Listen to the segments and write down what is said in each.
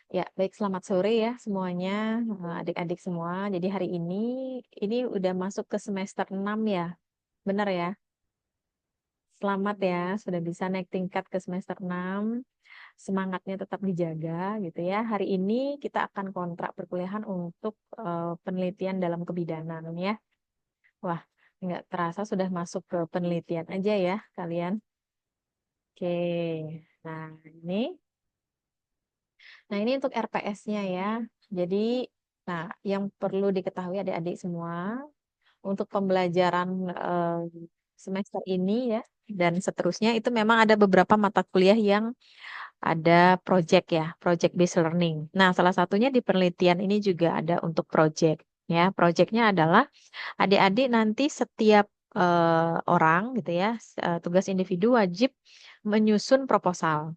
Ya, baik selamat sore ya semuanya, adik-adik semua. Jadi hari ini udah masuk ke semester 6 ya, benar ya? Selamat ya, sudah bisa naik tingkat ke semester 6. Semangatnya tetap dijaga gitu ya. Hari ini kita akan kontrak perkuliahan untuk penelitian dalam kebidanan ya. Wah, nggak terasa sudah masuk ke penelitian aja ya kalian. Oke, nah ini. Nah, ini untuk RPS-nya ya. Jadi, nah, yang perlu diketahui adik-adik semua, untuk pembelajaran eh, semester ini ya, dan seterusnya itu memang ada beberapa mata kuliah yang ada project ya, project based learning. Nah, salah satunya di penelitian ini juga ada untuk project ya. Projectnya adalah adik-adik nanti setiap orang gitu ya, tugas individu wajib menyusun proposal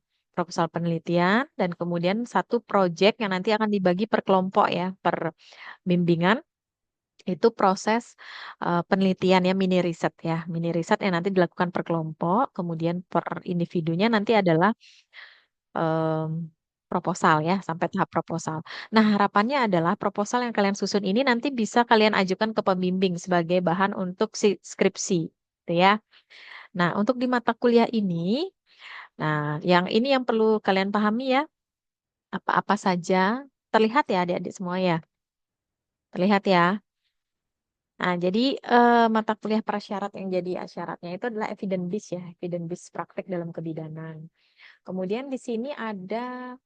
penelitian dan kemudian satu project yang nanti akan dibagi per kelompok ya, per bimbingan itu proses penelitian ya mini riset yang nanti dilakukan per kelompok, kemudian per individunya nanti adalah em, proposal ya, sampai tahap proposal. Nah, harapannya adalah proposal yang kalian susun ini nanti bisa kalian ajukan ke pembimbing sebagai bahan untuk skripsi, gitu ya. Nah, untuk di mata kuliah ini, nah, yang ini yang perlu kalian pahami ya, apa-apa saja terlihat ya adik-adik semua ya. Terlihat ya. Nah, jadi mata kuliah prasyarat yang jadi syaratnya itu adalah evidence based ya, evidence based praktek dalam kebidanan. Kemudian di sini ada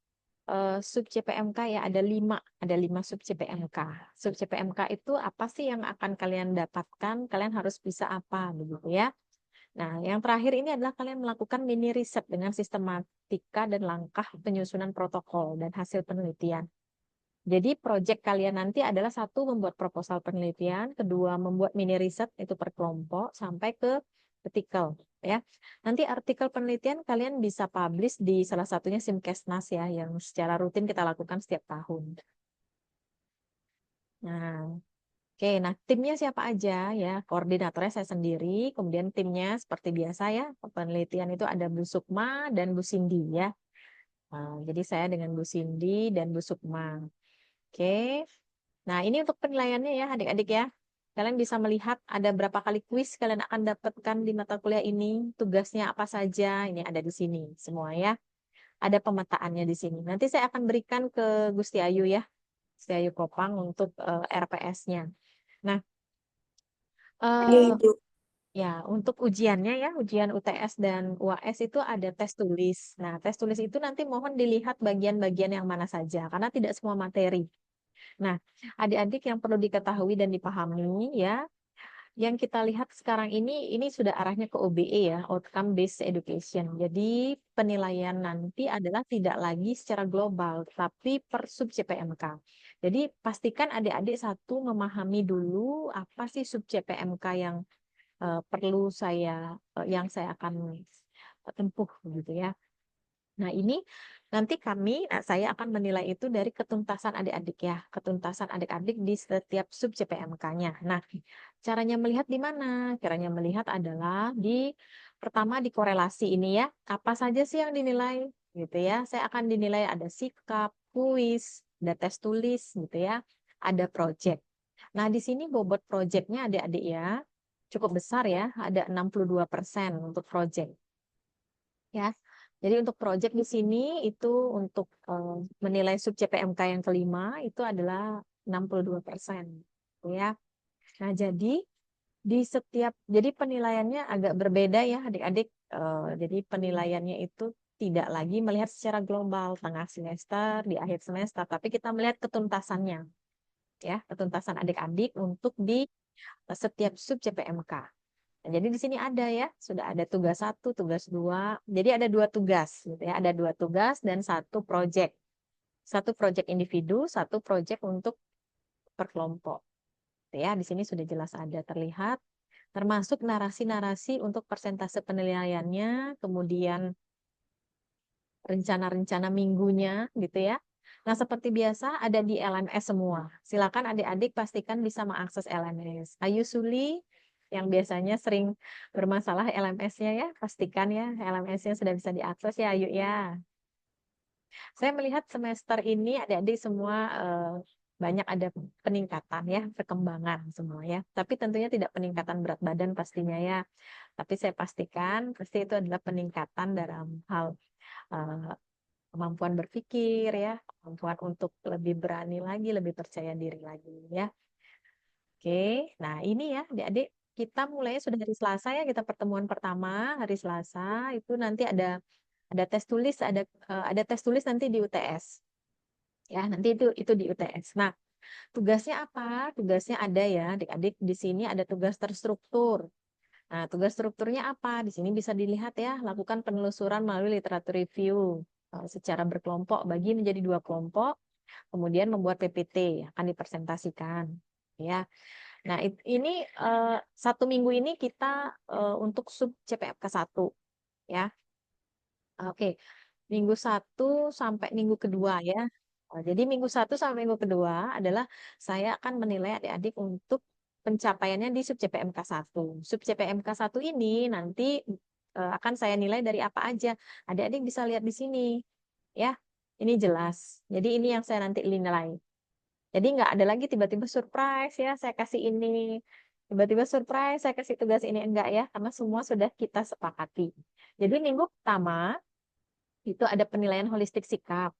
sub CPMK ya ada lima sub CPMK. Sub CPMK itu apa sih yang akan kalian dapatkan? Kalian harus bisa apa begitu ya. Nah, yang terakhir ini adalah kalian melakukan mini riset dengan sistematika dan langkah penyusunan protokol dan hasil penelitian. Jadi proyek kalian nanti adalah satu membuat proposal penelitian, kedua membuat mini riset itu per kelompok sampai ke artikel ya. Nanti artikel penelitian kalian bisa publish di salah satunya Simkesnas ya yang secara rutin kita lakukan setiap tahun. Nah, oke, nah timnya siapa aja ya? Koordinatornya saya sendiri, kemudian timnya seperti biasa ya. Penelitian itu ada Bu Sukma dan Bu Cindy ya. Nah, jadi saya dengan Bu Cindy dan Bu Sukma. Oke. Nah, ini untuk penilaiannya ya, adik-adik ya. Kalian bisa melihat ada berapa kali kuis kalian akan dapatkan di mata kuliah ini. Tugasnya apa saja, ini ada di sini semua ya. Ada pemetaannya di sini. Nanti saya akan berikan ke Gusti Ayu ya, Gusti Ayu Kopang untuk RPS-nya. Nah, Ya, eh, Ibu. ya untuk ujiannya ya, ujian UTS dan UAS itu ada tes tulis. Nah, tes tulis itu nanti mohon dilihat bagian-bagian yang mana saja, karena tidak semua materi. Nah, adik-adik yang perlu diketahui dan dipahami ya, yang kita lihat sekarang ini sudah arahnya ke OBE ya, outcome based education. Jadi penilaian nanti adalah tidak lagi secara global, tapi per sub CPMK. Jadi pastikan adik-adik satu memahami dulu apa sih sub CPMK yang perlu yang saya akan tempuh gitu ya. Nah, ini nanti saya akan menilai itu dari ketuntasan adik-adik ya, ketuntasan adik-adik di setiap sub CPMK-nya. Nah, caranya melihat di mana? Caranya melihat adalah pertama di korelasi ini ya, apa saja sih yang dinilai gitu ya. Saya akan dinilai ada sikap, kuis, ada tes tulis gitu ya, ada project. Nah, di sini bobot projectnya adik-adik ya, cukup besar ya, ada 62% untuk project ya. Jadi untuk proyek di sini itu untuk menilai sub CPMK yang kelima itu adalah 62% ya. Nah, jadi penilaiannya agak berbeda ya adik-adik. Jadi penilaiannya itu tidak lagi melihat secara global tengah semester, di akhir semester, tapi kita melihat ketuntasannya ya, ketuntasan adik-adik untuk di setiap sub CPMK. Nah, jadi di sini ada ya, sudah ada tugas satu, tugas dua. Jadi ada dua tugas, gitu ya. Ada dua tugas dan satu proyek. Satu proyek individu, satu proyek untuk per kelompok. Gitu ya, di sini sudah jelas ada terlihat. Termasuk narasi-narasi untuk persentase penilaiannya, kemudian rencana-rencana minggunya, gitu ya. Nah, seperti biasa ada di LMS semua. Silakan adik-adik pastikan bisa mengakses LMS. Ayu Suli yang biasanya sering bermasalah LMS-nya ya, pastikan ya LMS-nya sudah bisa diakses ya Ayu ya. Saya melihat semester ini adik-adik semua banyak ada peningkatan ya, perkembangan semua ya. Tapi tentunya tidak peningkatan berat badan pastinya ya. Tapi saya pastikan pasti itu adalah peningkatan dalam hal eh, kemampuan berpikir ya, kemampuan untuk lebih berani lagi, lebih percaya diri lagi ya. Oke, nah ini ya adik-adik kita mulai sudah hari Selasa ya, kita pertemuan pertama hari Selasa itu nanti ada tes tulis, ada tes tulis nanti di UTS. Ya, nanti itu di UTS. Nah, tugasnya apa? Tugasnya ada ya, adik-adik di sini ada tugas terstruktur. Nah, tugas strukturnya apa? Di sini bisa dilihat ya, lakukan penelusuran melalui literatur review secara berkelompok, bagi menjadi 2 kelompok, kemudian membuat PPT akan dipresentasikan. Ya, nah ini 1 minggu ini kita untuk sub CPMK 1 ya. Oke, minggu 1 sampai minggu kedua ya. Jadi minggu 1 sampai minggu kedua adalah saya akan menilai adik-adik untuk pencapaiannya di sub CPMK 1. Sub CPMK 1 ini nanti akan saya nilai dari apa aja. Adik-adik bisa lihat di sini. Ya, ini jelas. Jadi ini yang saya nanti nilai. Jadi nggak ada lagi tiba-tiba surprise ya, saya kasih ini. Tiba-tiba surprise, saya kasih tugas ini. Enggak ya, karena semua sudah kita sepakati. Jadi minggu pertama, itu ada penilaian holistik sikap.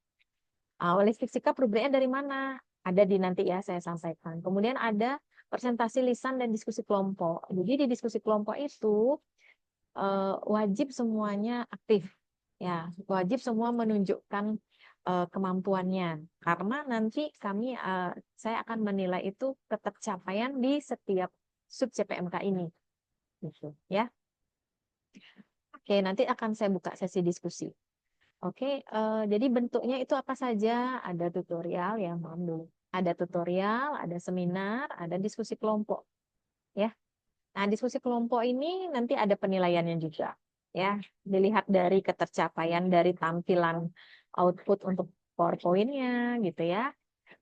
Holistik sikap rubriknya dari mana? Ada di nanti ya saya sampaikan. Kemudian ada presentasi lisan dan diskusi kelompok. Jadi di diskusi kelompok itu wajib semuanya aktif. Ya, wajib semua menunjukkan kemampuannya. Karena nanti saya akan menilai itu ketercapaian di setiap sub CPMK ini. Gitu, ya. Oke, nanti akan saya buka sesi diskusi. Oke, jadi bentuknya itu apa saja? Ada tutorial ya, mohon dulu. Ada tutorial, ada seminar, ada diskusi kelompok. Ya, nah diskusi kelompok ini nanti ada penilaiannya juga. Ya, dilihat dari ketercapaian dari tampilan output untuk PowerPoint-nya, gitu ya.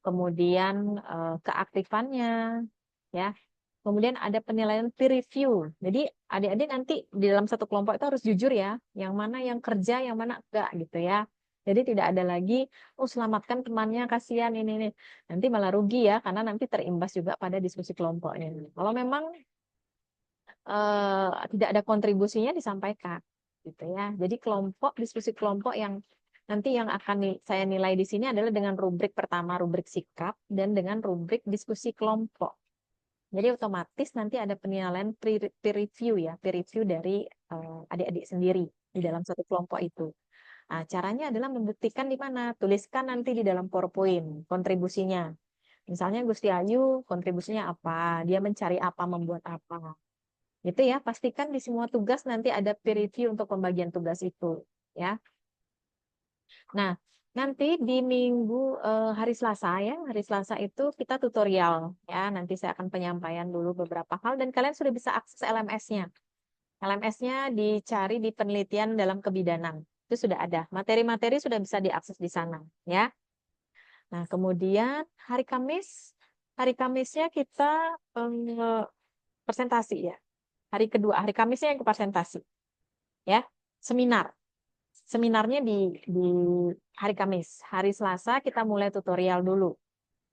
Kemudian keaktifannya, ya. Kemudian ada penilaian peer review. Jadi adik-adik nanti di dalam satu kelompok itu harus jujur ya, yang mana yang kerja, yang mana enggak gitu ya. Jadi tidak ada lagi, oh selamatkan temannya, kasihan ini. Nanti malah rugi ya, karena nanti terimbas juga pada diskusi kelompoknya. Kalau memang tidak ada kontribusinya disampaikan, gitu ya. Jadi diskusi kelompok yang nanti yang akan saya nilai di sini adalah dengan rubrik pertama, rubrik sikap, dan dengan rubrik diskusi kelompok. Jadi otomatis nanti ada penilaian peer review ya, peer review dari adik-adik sendiri di dalam satu kelompok itu. Nah, caranya adalah membuktikan di mana, tuliskan nanti di dalam PowerPoint kontribusinya. Misalnya Gusti Ayu kontribusinya apa, dia mencari apa, membuat apa. Gitu ya, pastikan di semua tugas nanti ada peer review untuk pembagian tugas itu, ya. Nah, nanti di minggu hari Selasa ya, hari Selasa itu kita tutorial ya. Nanti saya akan penyampaian dulu beberapa hal dan kalian sudah bisa akses LMS-nya. LMS-nya dicari di penelitian dalam kebidanan. Itu sudah ada. Materi-materi sudah bisa diakses di sana, ya. Nah, kemudian hari Kamisnya kita presentasi ya. Hari kedua, hari Kamisnya yang ke presentasi, ya. Seminar. Seminarnya di hari Kamis. Hari Selasa kita mulai tutorial dulu.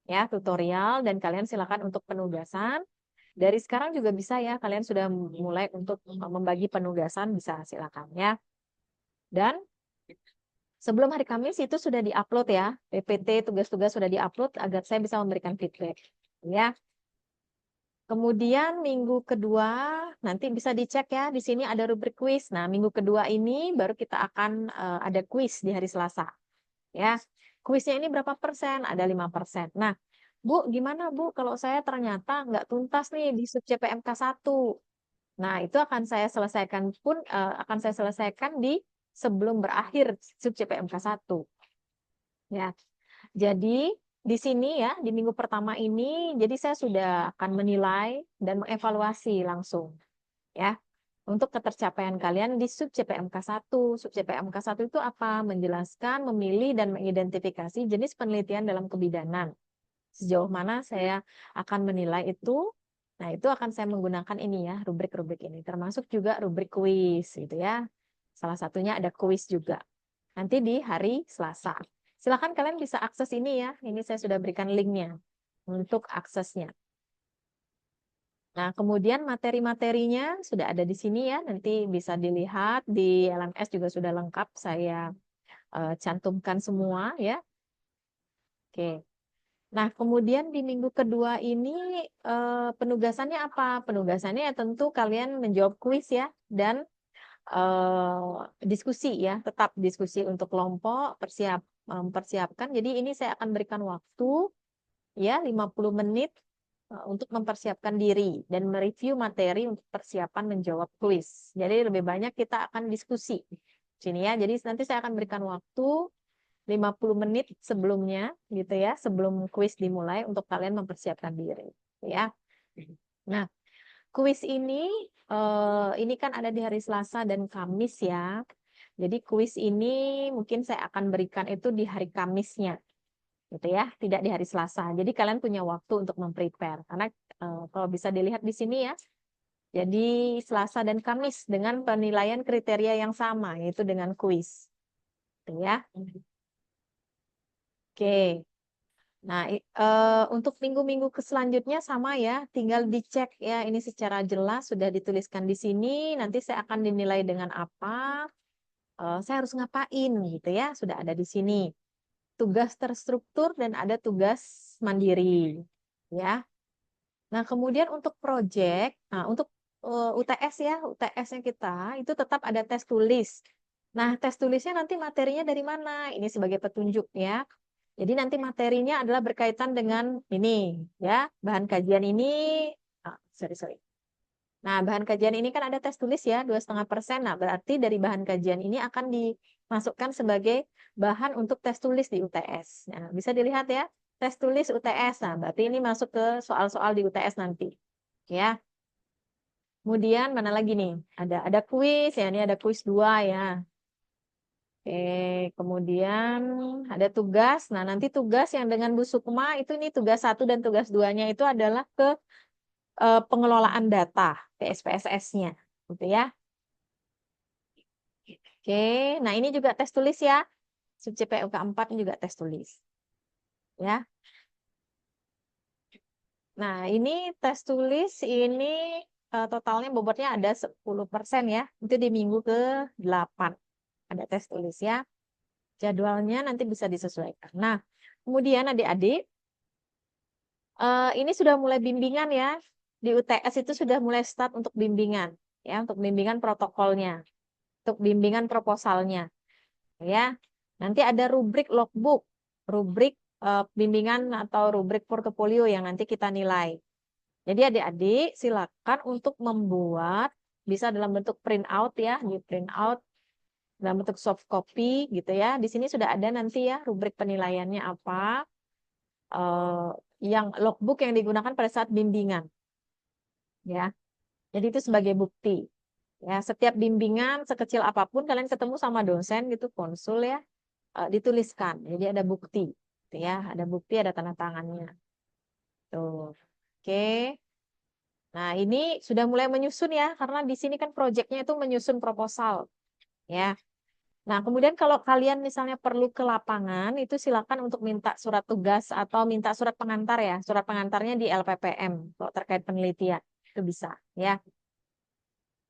Ya, tutorial dan kalian silakan untuk penugasan. Dari sekarang juga bisa ya, kalian sudah mulai untuk membagi penugasan, bisa silakan ya. Dan sebelum hari Kamis itu sudah diupload ya, PPT tugas-tugas sudah diupload agar saya bisa memberikan feedback. Ya. Kemudian minggu kedua nanti bisa dicek ya, di sini ada rubrik kuis. Nah, minggu kedua ini baru kita akan ada kuis di hari Selasa. Ya, kuisnya ini berapa persen? Ada 5%. Nah, Bu, gimana Bu kalau saya ternyata nggak tuntas nih di sub CPMK 1? Nah, itu akan saya selesaikan di sebelum berakhir sub CPMK 1. Ya, jadi di sini ya, di minggu pertama ini, jadi saya sudah akan menilai dan mengevaluasi langsung ya untuk ketercapaian kalian di sub CPMK 1. Sub CPMK 1 itu apa? Menjelaskan, memilih, dan mengidentifikasi jenis penelitian dalam kebidanan. Sejauh mana saya akan menilai itu, nah itu akan saya menggunakan ini ya, rubrik-rubrik ini. Termasuk juga rubrik kuis gitu ya. Salah satunya ada kuis juga. nanti di hari Selasa. Silakan kalian bisa akses ini ya. Ini saya sudah berikan linknya untuk aksesnya. Nah, kemudian materi-materinya sudah ada di sini ya. Nanti bisa dilihat di LMS juga sudah lengkap. Saya cantumkan semua ya. Oke. Nah, kemudian di minggu kedua ini penugasannya apa? Penugasannya ya tentu kalian menjawab kuis ya dan diskusi ya, tetap diskusi untuk kelompok, mempersiapkan. Jadi ini saya akan berikan waktu ya 50 menit untuk mempersiapkan diri dan mereview materi untuk persiapan menjawab kuis. Jadi lebih banyak kita akan diskusi sini ya. Jadi nanti saya akan berikan waktu 50 menit sebelumnya gitu ya, sebelum kuis dimulai untuk kalian mempersiapkan diri ya. Nah, kuis ini kan ada di hari Selasa dan Kamis ya. Jadi kuis ini mungkin saya akan berikan itu di hari Kamisnya gitu ya, tidak di hari Selasa. Jadi kalian punya waktu untuk memprepare karena kalau bisa dilihat di sini ya. Jadi Selasa dan Kamis dengan penilaian kriteria yang sama yaitu dengan kuis. Gitu ya. Oke. Nah, untuk minggu-minggu selanjutnya sama ya, tinggal dicek ya, ini secara jelas sudah dituliskan di sini, nanti saya akan dinilai dengan apa, saya harus ngapain gitu ya, sudah ada di sini. Tugas terstruktur dan ada tugas mandiri ya. Nah, kemudian untuk project, nah untuk UTS ya, UTS-nya kita itu tetap ada tes tulis. Nah, tes tulisnya nanti materinya dari mana? Ini sebagai petunjuk ya. Jadi nanti materinya adalah berkaitan dengan ini ya, bahan kajian ini, sorry. Nah, bahan kajian ini kan ada tes tulis ya, 2,5%. Nah, berarti dari bahan kajian ini akan dimasukkan sebagai bahan untuk tes tulis di UTS. Nah, bisa dilihat ya, tes tulis UTS. Nah, berarti ini masuk ke soal-soal di UTS nanti. Ya. Kemudian mana lagi nih? Ada kuis ya, ini ada kuis 2 ya. Oke, kemudian ada tugas. Nah, nanti tugas yang dengan Bu Sukma itu ini tugas 1 dan tugas 2-nya itu adalah ke pengelolaan data, ke SPSS-nya. Gitu ya. Oke, nah ini juga tes tulis ya. Sub CPUK 4 ini juga tes tulis. Ya. Nah, ini tes tulis ini totalnya bobotnya ada 10% ya. Itu di minggu ke-8 ada tes tulis ya. Jadwalnya nanti bisa disesuaikan. Nah, kemudian adik-adik, ini sudah mulai bimbingan ya. Di UTS itu sudah mulai start untuk bimbingan. Ya, untuk bimbingan protokolnya. Untuk bimbingan proposalnya. Ya, nanti ada rubrik logbook, rubrik bimbingan atau rubrik portofolio yang nanti kita nilai. Jadi adik-adik silakan untuk membuat bisa dalam bentuk print out ya, di print out dalam bentuk soft copy gitu ya. Di sini sudah ada nanti ya rubrik penilaiannya apa, eh, yang logbook yang digunakan pada saat bimbingan ya. Jadi itu sebagai bukti. Ya, setiap bimbingan sekecil apapun kalian ketemu sama dosen gitu, konsul ya, dituliskan. Jadi ada bukti, gitu ya, ada bukti, ada tanda tangannya. Tuh, oke. Nah ini sudah mulai menyusun ya, karena di sini kan proyeknya itu menyusun proposal, ya. Nah kemudian kalau kalian misalnya perlu ke lapangan, itu silakan untuk minta surat tugas atau minta surat pengantar ya. Surat pengantarnya di LPPM kalau terkait penelitian itu bisa, ya.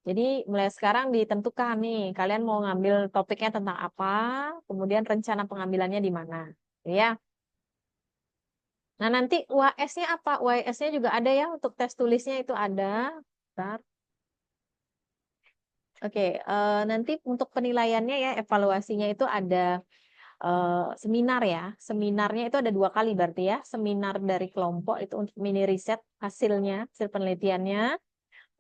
Jadi mulai sekarang ditentukan nih, kalian mau ngambil topiknya tentang apa, kemudian rencana pengambilannya di mana, ya. Nah, nanti UAS-nya apa? UAS-nya juga ada ya, untuk tes tulisnya itu ada. Bentar. Oke, nanti untuk penilaiannya ya, evaluasinya itu ada seminar ya. Seminarnya itu ada 2 kali berarti ya. Seminar dari kelompok itu untuk mini riset hasilnya, hasil penelitiannya.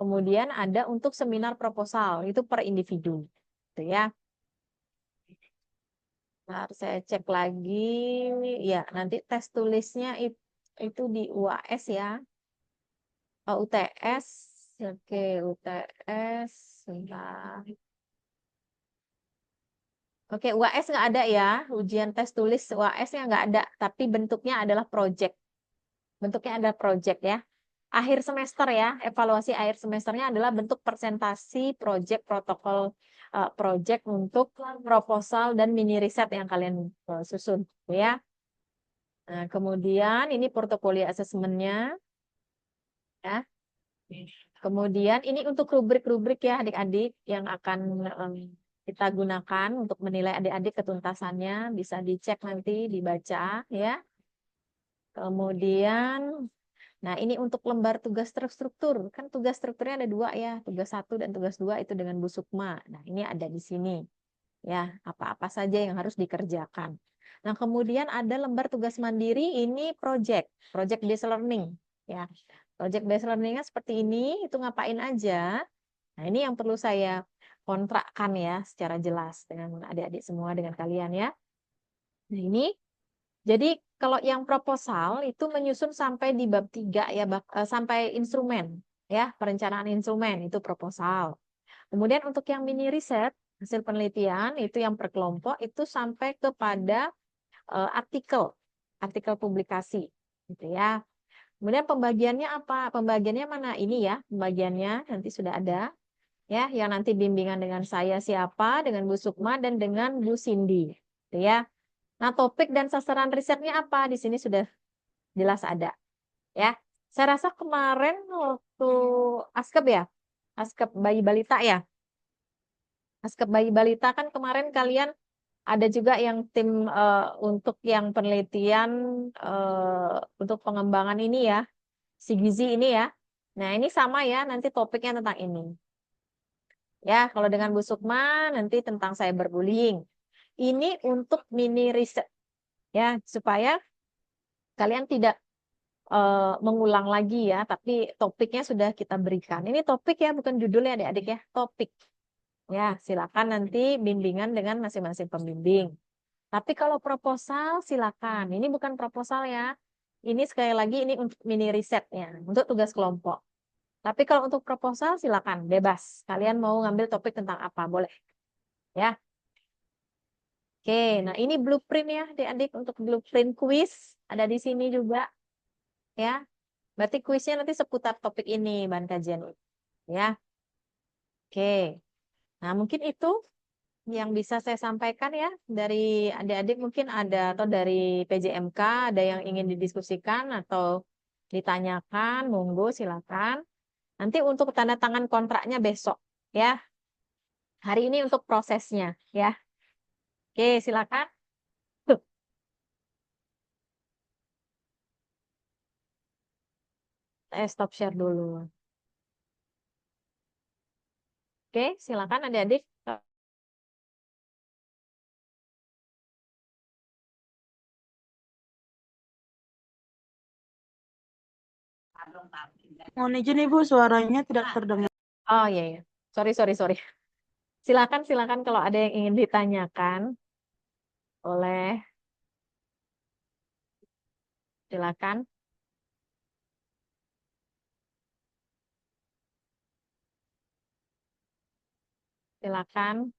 Kemudian ada untuk seminar proposal, itu per individu. Gitu ya. Nah, saya cek lagi. Ya, nanti tes tulisnya itu di UAS ya. UTS, oke, UTS, sebentar. Oke, UAS nggak ada ya, ujian tes tulis UAS-nya nggak ada, tapi bentuknya adalah project. Bentuknya adalah project ya. Akhir semester ya, evaluasi akhir semesternya adalah bentuk presentasi project protokol project untuk proposal dan mini riset yang kalian susun, ya. Nah, kemudian ini portofolio assessment-nya, ya. Kemudian ini untuk rubrik-rubrik ya adik-adik yang akan kita gunakan untuk menilai adik-adik ketuntasannya, bisa dicek nanti, dibaca, ya. Kemudian, nah ini untuk lembar tugas terstruktur. Kan tugas strukturnya ada dua ya, tugas 1 dan tugas 2 itu dengan Bu Sukma. Nah ini ada di sini. Ya, apa-apa saja yang harus dikerjakan. Nah kemudian ada lembar tugas mandiri, ini project based learning. Ya, project based learningnya seperti ini, itu ngapain aja. Nah ini yang perlu saya kontrakkan ya secara jelas dengan adik-adik semua, dengan kalian ya. Nah ini jadi kalau yang proposal itu menyusun sampai di bab 3 ya, sampai instrumen ya, perencanaan instrumen itu proposal. Kemudian untuk yang mini riset, hasil penelitian itu yang per kelompok itu sampai kepada artikel, artikel publikasi gitu ya. Kemudian pembagiannya apa? Pembagiannya mana? Ini ya, pembagiannya nanti sudah ada ya, yang nanti bimbingan dengan saya siapa, dengan Bu Sukma dan dengan Bu Cindy, gitu ya. Nah, topik dan sasaran risetnya apa? Di sini sudah jelas ada, ya. Saya rasa kemarin waktu Askep ya, Askep bayi balita ya. Askep bayi balita kan kemarin kalian ada juga yang tim untuk yang penelitian untuk pengembangan ini ya, si gizi ini ya. Nah, ini sama ya, nanti topiknya tentang ini. Ya, kalau dengan Bu Sukma nanti tentang cyberbullying. Ini untuk mini riset ya, supaya kalian tidak mengulang lagi ya, tapi topiknya sudah kita berikan. Ini topik ya, bukan judulnya adik-adik ya, topik. Ya, silakan nanti bimbingan dengan masing-masing pembimbing. Tapi kalau proposal silakan. Ini bukan proposal ya. Ini sekali lagi ini untuk mini risetnya, untuk tugas kelompok. Tapi kalau untuk proposal silakan, bebas. Kalian mau ngambil topik tentang apa, boleh. Ya. Oke, nah ini blueprint ya, adik-adik untuk blueprint quiz ada di sini juga, ya. Berarti kuisnya nanti seputar topik ini, bahan kajian ini, ya. Oke. Nah, mungkin itu yang bisa saya sampaikan ya dari adik-adik, mungkin ada atau dari PJMK ada yang ingin didiskusikan atau ditanyakan, monggo silakan. Nanti untuk tanda tangan kontraknya besok ya. Hari ini untuk prosesnya ya. Oke, silakan. Tuh, saya stop share dulu. Oke, silakan adik-adik. Mohon izin Ibu, suaranya tidak terdengar. Oh iya ya. Sorry, sorry, sorry. Silakan, silakan kalau ada yang ingin ditanyakan, boleh. Silakan. Silakan.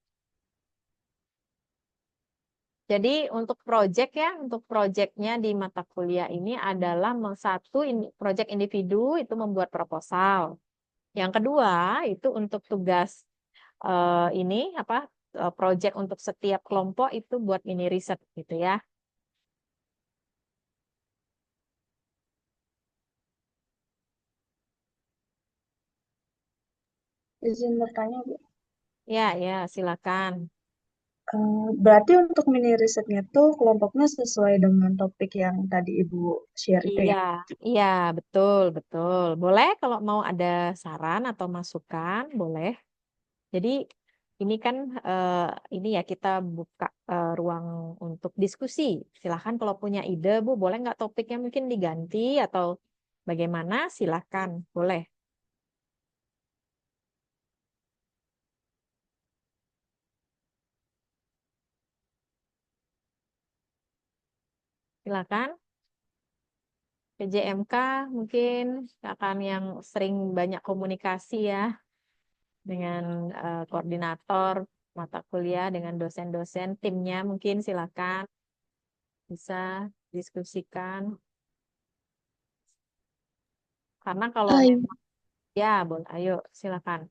Jadi untuk project ya, untuk projectnya di mata kuliah ini adalah satu project individu itu membuat proposal. Yang kedua itu untuk tugas ini apa project untuk setiap kelompok itu buat mini riset gitu ya. Izin bertanya, Bu. Ya, ya, silakan. Berarti untuk mini risetnya tuh kelompoknya sesuai dengan topik yang tadi Ibu share itu Iya, ya? iya, betul, betul. Boleh kalau mau ada saran atau masukan, boleh. Jadi ini kan ini ya kita buka ruang untuk diskusi. Silahkan kalau punya ide, Bu, boleh nggak topiknya mungkin diganti atau bagaimana? Silahkan, boleh. Silakan. PJMK mungkin akan yang sering banyak komunikasi ya dengan koordinator mata kuliah, dengan dosen-dosen, timnya mungkin silakan bisa diskusikan. Karena kalau Hai. memang ya, boleh, ayo silakan.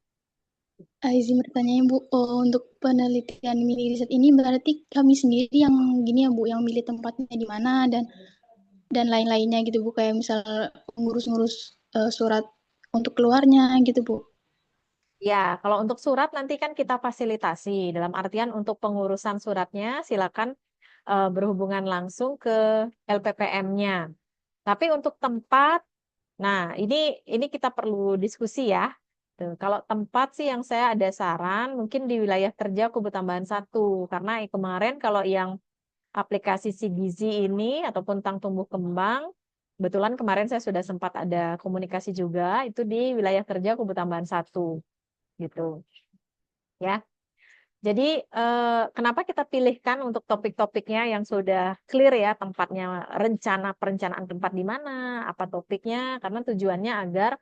Izin bertanya Bu, untuk penelitian mini riset ini berarti kami sendiri yang gini ya Bu, yang milih tempatnya di mana dan lain-lainnya gitu Bu, kayak misal ngurus-ngurus surat untuk keluarnya gitu Bu. Ya, kalau untuk surat nanti kan kita fasilitasi. Dalam artian untuk pengurusan suratnya silakan berhubungan langsung ke LPPM-nya. Tapi untuk tempat, nah ini kita perlu diskusi ya. Tuh, kalau tempat sih yang saya ada saran mungkin di wilayah kerja Kubu Tambahan 1. Karena kemarin kalau yang aplikasi si gizi ini ataupun tentang tumbuh kembang, kebetulan kemarin saya sudah sempat ada komunikasi juga itu di wilayah kerja Kubu Tambahan 1 gitu ya. Jadi kenapa kita pilihkan untuk topik-topiknya yang sudah clear ya tempatnya, perencanaan tempat di mana, apa topiknya, karena tujuannya agar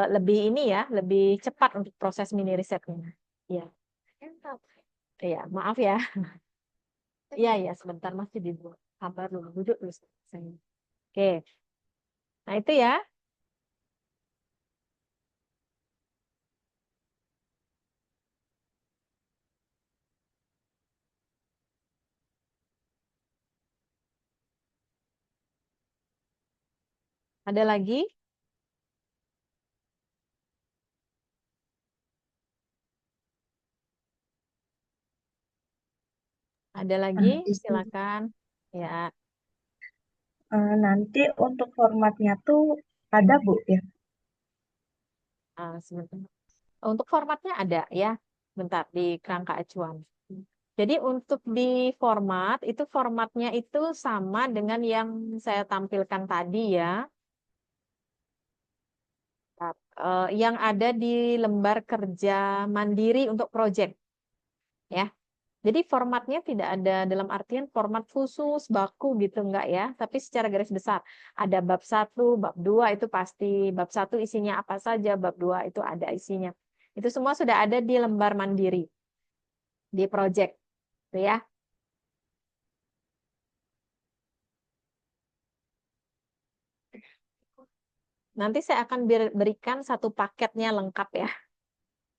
lebih ini ya, lebih cepat untuk proses mini risetnya. Iya. Iya, maaf ya. Iya, iya, sebentar masih dibuat. Sabar dulu, duduk dulu. Sayang. Oke. Nah, itu ya. Ada lagi? Ada lagi? Itu. Silakan. Ya, Nanti untuk formatnya tuh ada Bu ya. sebentar. Untuk formatnya ada ya. Bentar di kerangka acuan. Jadi untuk di format itu formatnya itu sama dengan yang saya tampilkan tadi ya. Yang ada di lembar kerja mandiri untuk project ya. Jadi formatnya tidak ada dalam artian format khusus baku gitu enggak ya, tapi secara garis besar ada bab 1, bab 2 itu pasti, bab 1 isinya apa saja, bab 2 itu ada isinya. Itu semua sudah ada di lembar mandiri di project gitu ya. Nanti saya akan berikan satu paketnya lengkap ya,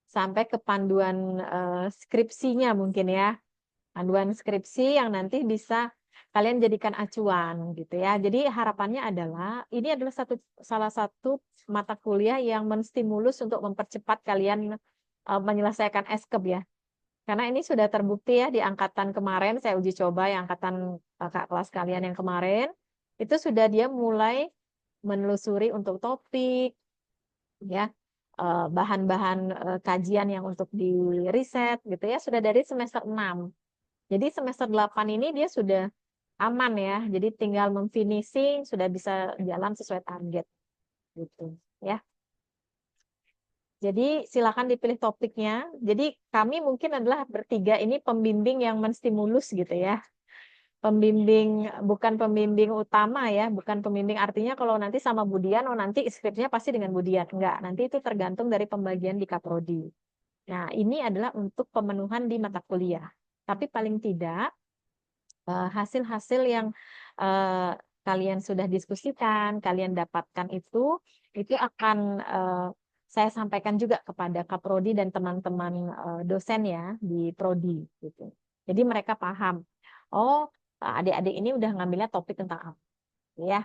sampai ke panduan skripsinya mungkin ya. Panduan skripsi yang nanti bisa kalian jadikan acuan gitu ya. Jadi harapannya adalah ini adalah salah satu mata kuliah yang menstimulus untuk mempercepat kalian menyelesaikan SKEP ya. Karena ini sudah terbukti ya di angkatan kemarin saya uji coba yang angkatan kakak kelas kalian yang kemarin itu sudah dia mulai menelusuri untuk topik ya, bahan-bahan kajian yang untuk di riset gitu ya sudah dari semester 6. Jadi semester 8 ini dia sudah aman ya. Jadi tinggal memfinishing sudah bisa jalan sesuai target gitu ya. Jadi silakan dipilih topiknya. Jadi kami mungkin adalah bertiga ini pembimbing yang menstimulus gitu ya. Pembimbing bukan pembimbing utama ya, bukan pembimbing artinya kalau nanti sama Budian, oh nanti skripnya pasti dengan Budian. Enggak, nanti itu tergantung dari pembagian di Kaprodi. Nah, ini adalah untuk pemenuhan di mata kuliah. Tapi paling tidak hasil-hasil yang eh, kalian sudah diskusikan, kalian dapatkan itu akan saya sampaikan juga kepada Kaprodi dan teman-teman dosen ya di Prodi gitu. Jadi mereka paham, oh adik-adik ini udah ngambilnya topik tentang apa ya.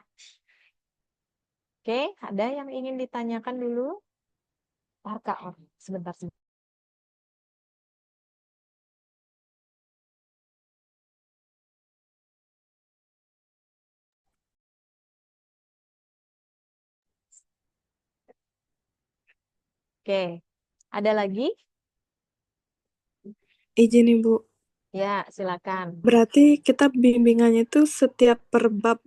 Oke, ada yang ingin ditanyakan dulu? Kak, sebentar, sebentar. Oke, ada lagi? Izin Ibu, Ya, silakan. berarti kita bimbingannya itu setiap per bab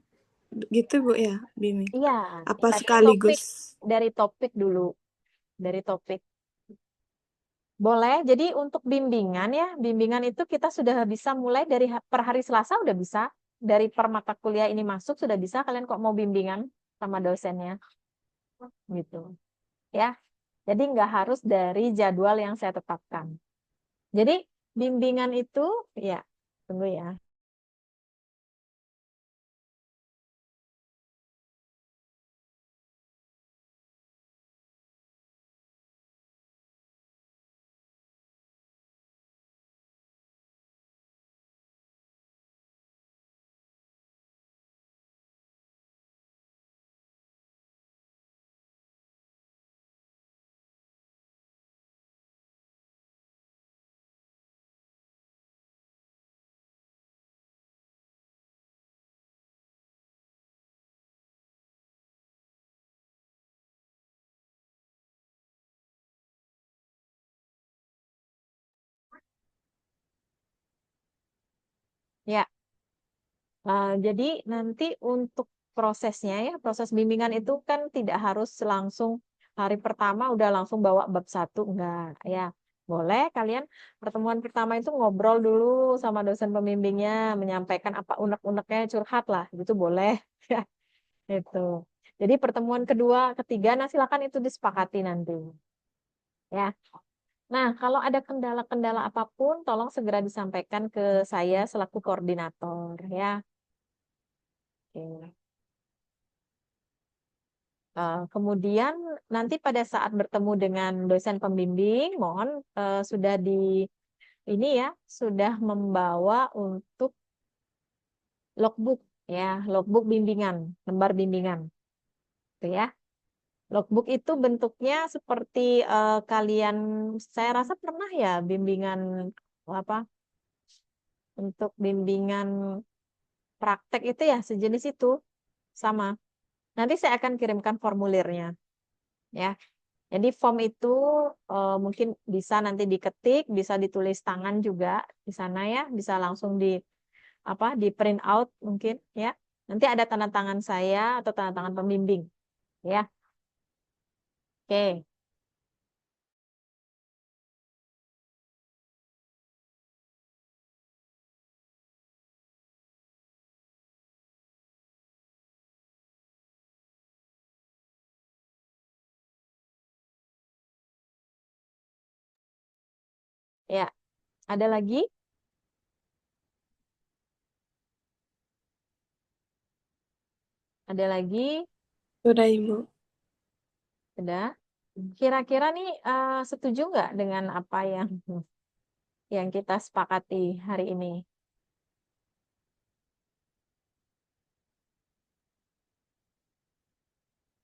gitu Bu ya, bimbing? Iya, Apa dari topik, sekaligus? dari topik dulu, dari topik. Boleh. Jadi untuk bimbingan ya, bimbingan itu kita sudah bisa mulai dari per hari Selasa udah bisa. Dari per mata kuliah ini masuk sudah bisa kalian kok mau bimbingan sama dosennya gitu. Ya. Jadi nggak harus dari jadwal yang saya tetapkan. Jadi bimbingan itu ya, tunggu ya. Jadi nanti untuk prosesnya ya, proses bimbingan itu kan tidak harus langsung hari pertama udah langsung bawa bab 1, enggak ya. Boleh kalian pertemuan pertama itu ngobrol dulu sama dosen pembimbingnya, menyampaikan apa unek-uneknya, curhat lah, gitu boleh. Ya, itu. Jadi pertemuan kedua, ketiga, nah silakan itu disepakati nanti. Ya. Nah, kalau ada kendala-kendala apapun, tolong segera disampaikan ke saya selaku koordinator ya. Oke. Kemudian nanti pada saat bertemu dengan dosen pembimbing, mohon sudah ini ya, sudah membawa untuk logbook ya, logbook bimbingan, lembar bimbingan, gitu ya. Logbook itu bentuknya seperti kalian, saya rasa pernah ya bimbingan apa untuk bimbingan praktek itu ya sejenis itu sama. Nanti saya akan kirimkan formulirnya ya. Jadi form itu mungkin bisa nanti diketik, bisa ditulis tangan juga di sana ya, bisa langsung di print out mungkin ya. Nanti ada tanda tangan saya atau tanda tangan pembimbing ya. Oke. Ya, ada lagi? Ada lagi? Sudah, Ibu. Sudah. Kira-kira nih setuju nggak dengan apa yang kita sepakati hari ini?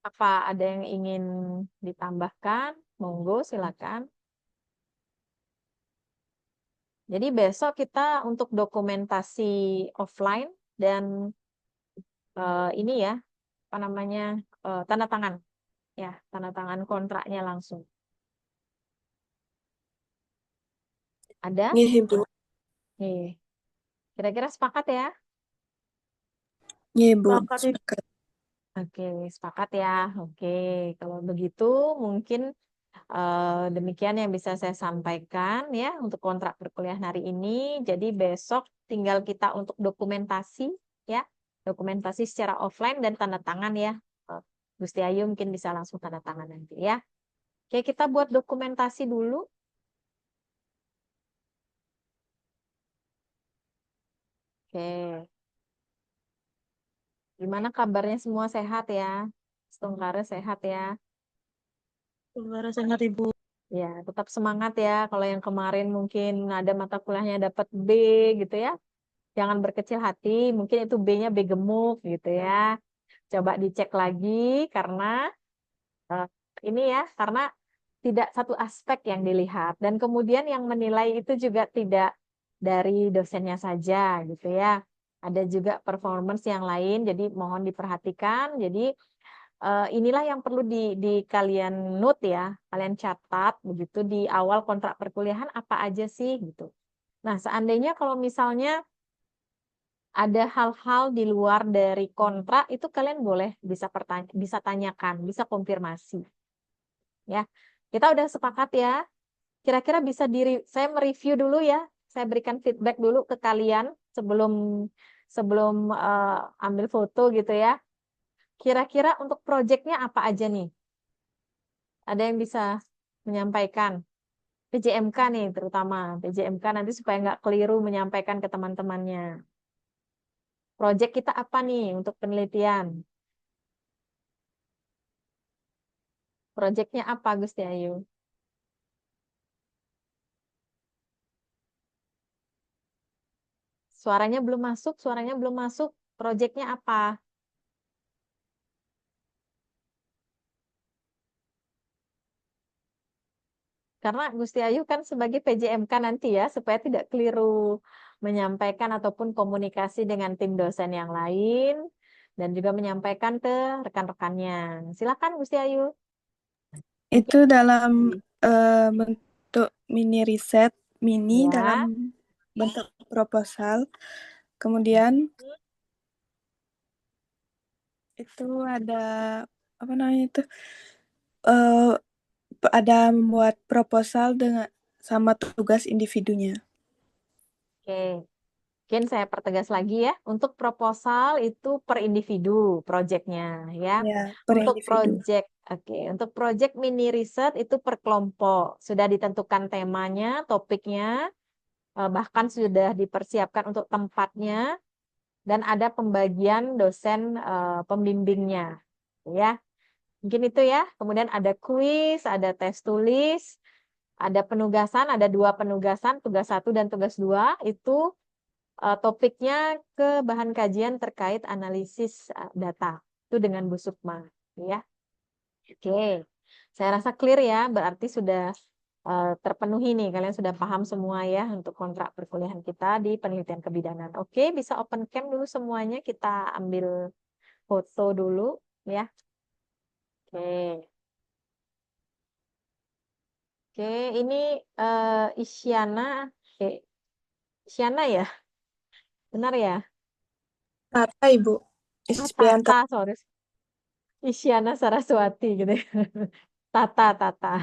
Apa ada yang ingin ditambahkan? Monggo, silakan. Jadi besok kita untuk dokumentasi offline dan ini ya, apa namanya, tanda tangan. Ya, tanda tangan kontraknya langsung. Ada? Nih, Ibu. Nih, kira-kira sepakat ya? Nih, Ibu. Sepakat, Ibu. Sepakat. Oke, sepakat ya. Oke, kalau begitu mungkin demikian yang bisa saya sampaikan ya untuk kontrak perkuliahan hari ini. Jadi besok tinggal kita untuk dokumentasi ya, dokumentasi secara offline dan tanda tangan ya. Gusti Ayu mungkin bisa langsung tanda tangan nanti ya. Oke, kita buat dokumentasi dulu. Oke, gimana kabarnya semua sehat ya? Setengkara sehat ya? Sebenarnya sehat, Ibu. Ya, tetap semangat ya. Kalau yang kemarin mungkin ada mata kuliahnya dapat B gitu ya. Jangan berkecil hati, mungkin itu B-nya B gemuk gitu ya. Coba dicek lagi karena eh, ini ya, karena tidak satu aspek yang dilihat. Dan kemudian yang menilai itu juga tidak dari dosennya saja gitu ya. Ada juga performance yang lain, jadi mohon diperhatikan. Jadi inilah yang perlu di kalian note ya, kalian catat begitu di awal kontrak perkuliahan apa aja sih gitu. Nah, seandainya kalau misalnya ada hal-hal di luar dari kontrak itu kalian boleh bisa tanyakan, bisa konfirmasi. Ya, kita udah sepakat ya. Kira-kira bisa saya mereview dulu ya. Saya berikan feedback dulu ke kalian sebelum sebelum ambil foto gitu ya. Kira-kira untuk proyeknya apa aja nih? Ada yang bisa menyampaikan? PJMK nih terutama. PJMK nanti supaya nggak keliru menyampaikan ke teman-temannya. Proyek kita apa nih untuk penelitian? Proyeknya apa, Gusti Ayu? Suaranya belum masuk, suaranya belum masuk. Proyeknya apa? Karena Gusti Ayu kan sebagai PJMK nanti ya, supaya tidak keliru menyampaikan ataupun komunikasi dengan tim dosen yang lain, dan juga menyampaikan ke rekan-rekannya. Silakan Gusti Ayu. Itu dalam bentuk mini riset, mini Ya. dalam bentuk proposal. Kemudian itu ada apa namanya itu eh ada membuat proposal dengan sama tugas individunya. Oke. Mungkin saya pertegas lagi ya, untuk proposal itu per individu proyeknya ya. Ya, per Untuk individu. project, oke, untuk project mini riset itu per kelompok. Sudah ditentukan temanya, topiknya, bahkan sudah dipersiapkan untuk tempatnya dan ada pembagian dosen pembimbingnya ya. Mungkin itu ya. Kemudian ada kuis, ada tes tulis, ada penugasan, ada 2 penugasan, tugas 1 dan tugas 2 itu topiknya ke bahan kajian terkait analisis data itu dengan Bu Sukma ya. Oke, saya rasa clear ya, berarti sudah terpenuhi nih, kalian sudah paham semua ya untuk kontrak perkuliahan kita di penelitian kebidanan. Oke, bisa open cam dulu semuanya, kita ambil foto dulu ya. Oke, oke, ini Isyana, Isyana ya, benar ya? Tata Ibu. Isbianta. Tata, sorry. Isyana Saraswati gitu ya. Tata, Tata.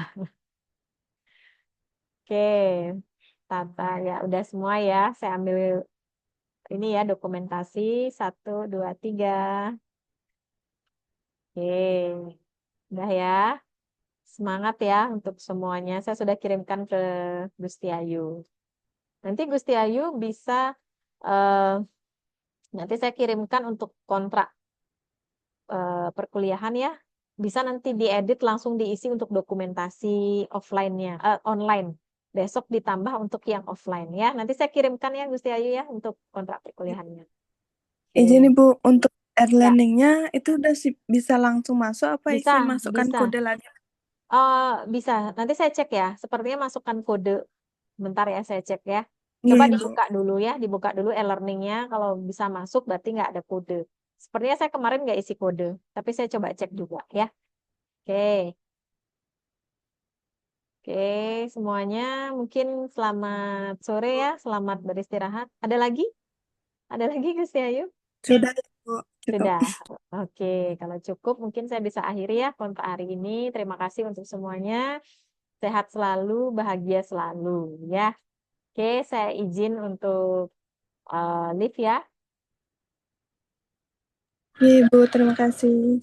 Oke, Tata ya udah semua ya. Saya ambil ini ya dokumentasi 1, 2, 3. Oke, udah ya. Semangat ya untuk semuanya. Saya sudah kirimkan ke Gusti Ayu. Nanti Gusti Ayu bisa eh, nanti saya kirimkan untuk kontrak perkuliahan ya. Bisa nanti diedit langsung diisi untuk dokumentasi offline-nya, online. Besok ditambah untuk yang offline ya. Nanti saya kirimkan ya Gusti Ayu ya untuk kontrak perkuliahannya. Izin Oke. Ibu, untuk Ya, e-learning-nya itu udah bisa langsung masuk apa bisa, isi masukkan bisa. kode lagi? Bisa. Nanti saya cek ya. Sepertinya masukkan kode. Bentar ya, saya cek ya. Iya Coba Ibu. dibuka dulu ya, dibuka dulu e-learning-nya. Kalau bisa masuk, berarti nggak ada kode. Sepertinya saya kemarin nggak isi kode, tapi saya coba cek juga ya. Oke, oke, semuanya mungkin selamat sore ya, selamat beristirahat. Ada lagi? Ada lagi Gusti Ayu? Sudah Ibu, cukup. Sudah. Oke, kalau cukup mungkin saya bisa akhiri ya kontrak hari ini. Terima kasih untuk semuanya. Sehat selalu, bahagia selalu ya. Oke, saya izin untuk live ya. Iya Ibu, terima kasih.